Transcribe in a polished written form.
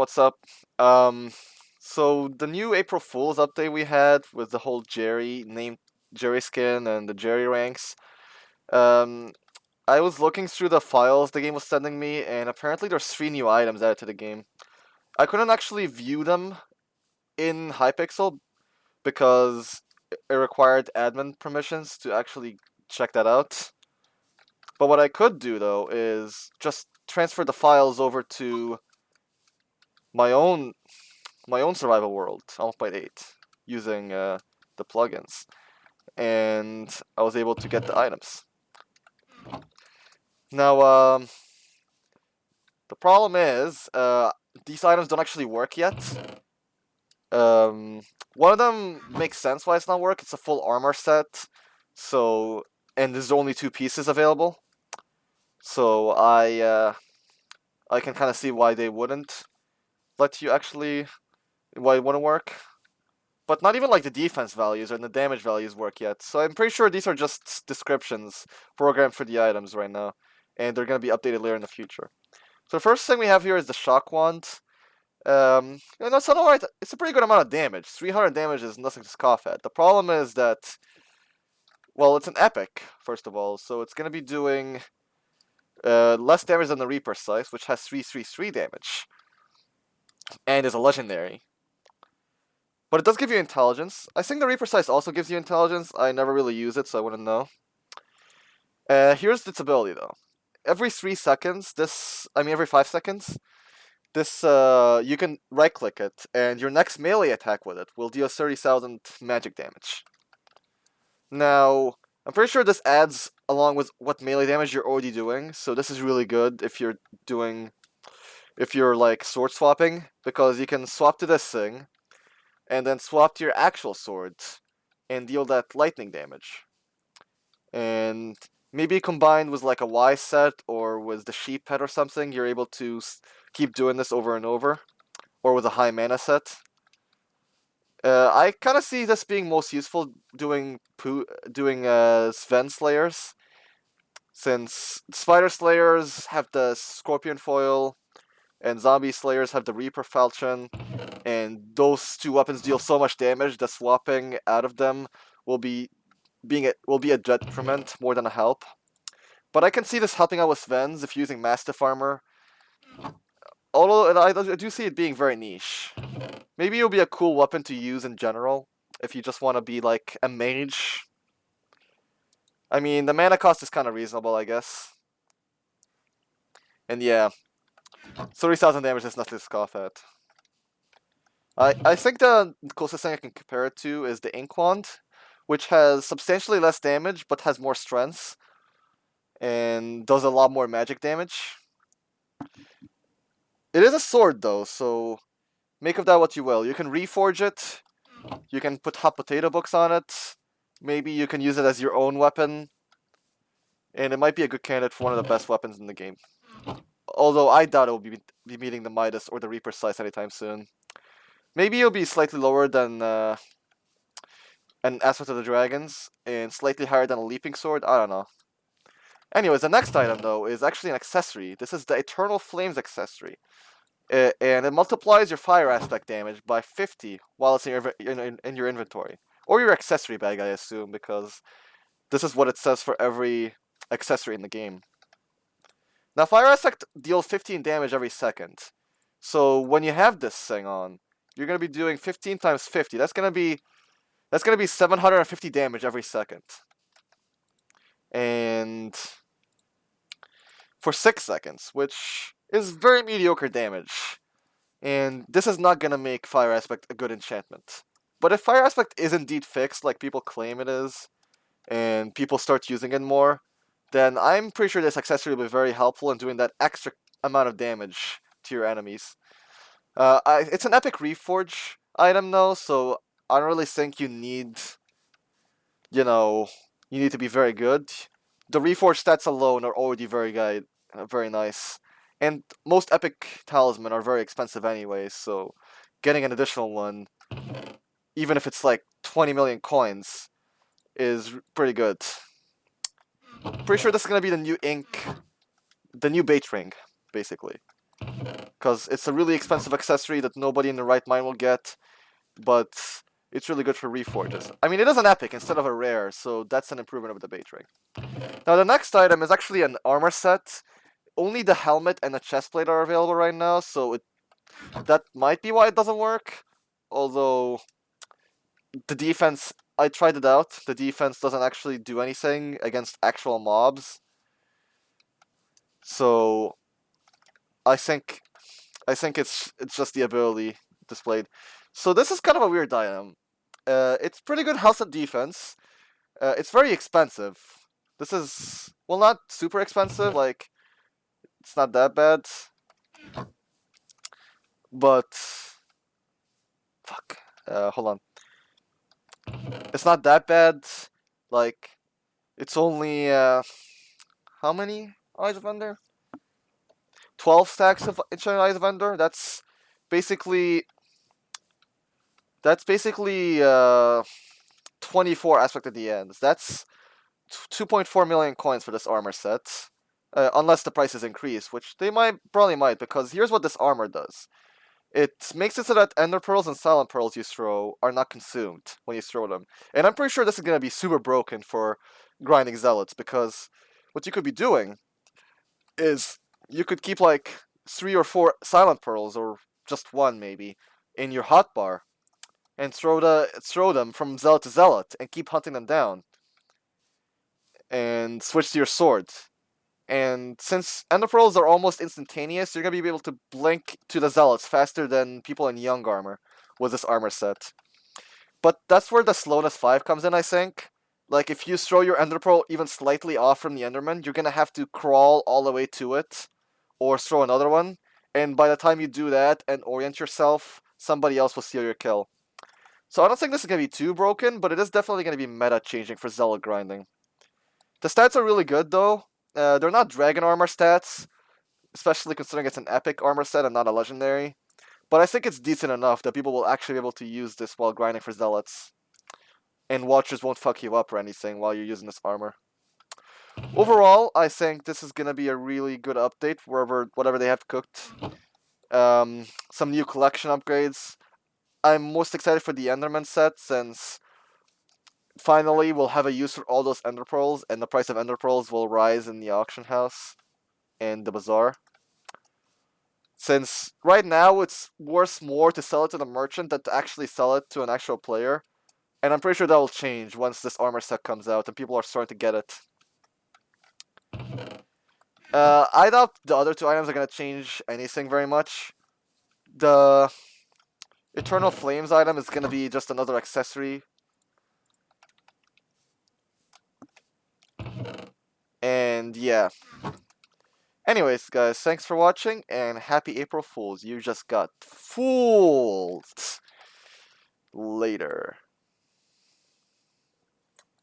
what's up? So the new April Fool's update we had with the whole Jerry skin and the Jerry ranks. Um, I was looking through the files the game was sending me, and apparently there's 3 new items added to the game. I couldn't actually view them in Hypixel because it required admin permissions to actually check that out. But what I could do though is just transfer the files over to my own survival world, 1.8, using the plugins, and I was able to get the items. Now, the problem is these items don't actually work yet. One of them makes sense why it's not work. It's a full armor set, and there's only 2 pieces available. So I can kind of see why they wouldn't let you why it wouldn't work. But not even like the defense values and the damage values work yet. So I'm pretty sure these are just descriptions programmed for the items right now. And they're going to be updated later in the future. So the first thing we have here is the Shock Wand. It's alright. It's a pretty good amount of damage. 300 damage is nothing to scoff at. The problem is that, well, it's an epic, first of all. So it's going to be doing less damage than the Reaper Scythe, which has 333 damage. And is a legendary. But it does give you intelligence. I think the Reaper Scythe also gives you intelligence. I never really use it, so I wouldn't know. Here's its ability, though. Every 3 seconds, every 5 seconds, you can right-click it, and your next melee attack with it will deal 30,000 magic damage. Now, I'm pretty sure this adds along with what melee damage you're already doing, so this is really good if you're like sword swapping, because you can swap to this thing, and then swap to your actual sword and deal that lightning damage. And maybe combined with like a Y set or with the sheep head or something, you're able to keep doing this over and over, or with a high mana set. I kind of see this being most useful doing Sven Slayers, since Spider Slayers have the Scorpion Foil, and Zombie Slayers have the Reaper Falchion, and those 2 weapons deal so much damage that swapping out of them will be a detriment more than a help. But I can see this helping out with Svens if you're using Mastiff Armor. Although I do see it being very niche. Maybe it'll be a cool weapon to use in general if you just want to be like a mage. I mean, the mana cost is kind of reasonable, I guess. And yeah, 30,000 damage is nothing to scoff at. I think the closest thing I can compare it to is the Ink Wand, which has substantially less damage but has more strengths and does a lot more magic damage. It is a sword though, so make of that what you will. You can reforge it, you can put hot potato books on it, maybe you can use it as your own weapon, and it might be a good candidate for one of the best weapons in the game. Although I doubt it will be meeting the Midas or the Reaper Slice anytime soon. Maybe it'll be slightly lower than an Aspect of the Dragons, and slightly higher than a Leaping Sword, I don't know. Anyways, the next item though is actually an accessory. This is the Eternal Flames accessory. And it multiplies your fire aspect damage by 50 while it's in your inventory. Or your accessory bag, I assume, because this is what it says for every accessory in the game. Now, fire aspect deals 15 damage every second. So when you have this thing on, you're going to be doing 15 times 50. That's going to be 750 damage every second. And for 6 seconds, which is very mediocre damage. And this is not going to make Fire Aspect a good enchantment. But if Fire Aspect is indeed fixed, like people claim it is, and people start using it more, then I'm pretty sure this accessory will be very helpful in doing that extra amount of damage to your enemies. It's an epic reforge item though, so I don't really think you need to be very good. The reforge stats alone are already very nice. And most epic talisman are very expensive anyway, so getting an additional one, even if it's like 20 million coins, is pretty good. Pretty sure this is going to be the new ink, the new bait ring, basically. because it's a really expensive accessory that nobody in the right mind will get, but it's really good for reforges. I mean, it is an epic instead of a rare, so that's an improvement over the bait ring. Now, the next item is actually an armor set. Only the helmet and the chestplate are available right now, so that might be why it doesn't work. Although, the defense, I tried it out. The defense doesn't actually do anything against actual mobs. So, I think it's just the ability displayed. So this is kind of a weird item. It's pretty good health and defense. It's very expensive. This is, well, not super expensive. Like, it's not that bad. But fuck. Hold on. It's not that bad. Like, it's only how many Eyes of Ender? 12 stacks of Enchanted Eyes of Ender. That's basically 24 aspect at the end. That's 2.4 million coins for this armor set. Unless the prices increase, which they probably might, because here's what this armor does. It makes it so that Ender Pearls and Silent Pearls you throw are not consumed when you throw them. And I'm pretty sure this is going to be super broken for grinding Zealots, because what you could be doing is you could keep like 3 or 4 Silent Pearls, or just one maybe, in your hotbar, and throw them from Zealot to Zealot, and keep hunting them down. And switch to your sword. And since Ender Pearls are almost instantaneous, you're going to be able to blink to the Zealots faster than people in Young Armor with this armor set. But that's where the slowness 5 comes in, I think. Like, if you throw your Ender Pearl even slightly off from the Enderman, you're going to have to crawl all the way to it, or throw another one. And by the time you do that and orient yourself, somebody else will steal your kill. So I don't think this is going to be too broken, but it is definitely going to be meta-changing for Zealot grinding. The stats are really good, though. They're not Dragon Armor stats, especially considering it's an epic armor set and not a legendary. But I think it's decent enough that people will actually be able to use this while grinding for Zealots. And Watchers won't fuck you up or anything while you're using this armor. Overall, I think this is going to be a really good update, whatever they have cooked. Some new collection upgrades. I'm most excited for the Enderman set, since finally we'll have a use for all those Ender Pearls, and the price of Ender Pearls will rise in the auction house and the bazaar. Since right now it's worth more to sell it to the merchant than to actually sell it to an actual player. And I'm pretty sure that will change once this armor set comes out and people are starting to get it. I doubt the other 2 items are going to change anything very much. The Eternal Flames item is going to be just another accessory. And yeah. Anyways, guys, thanks for watching, and happy April Fools. You just got fooled. Later.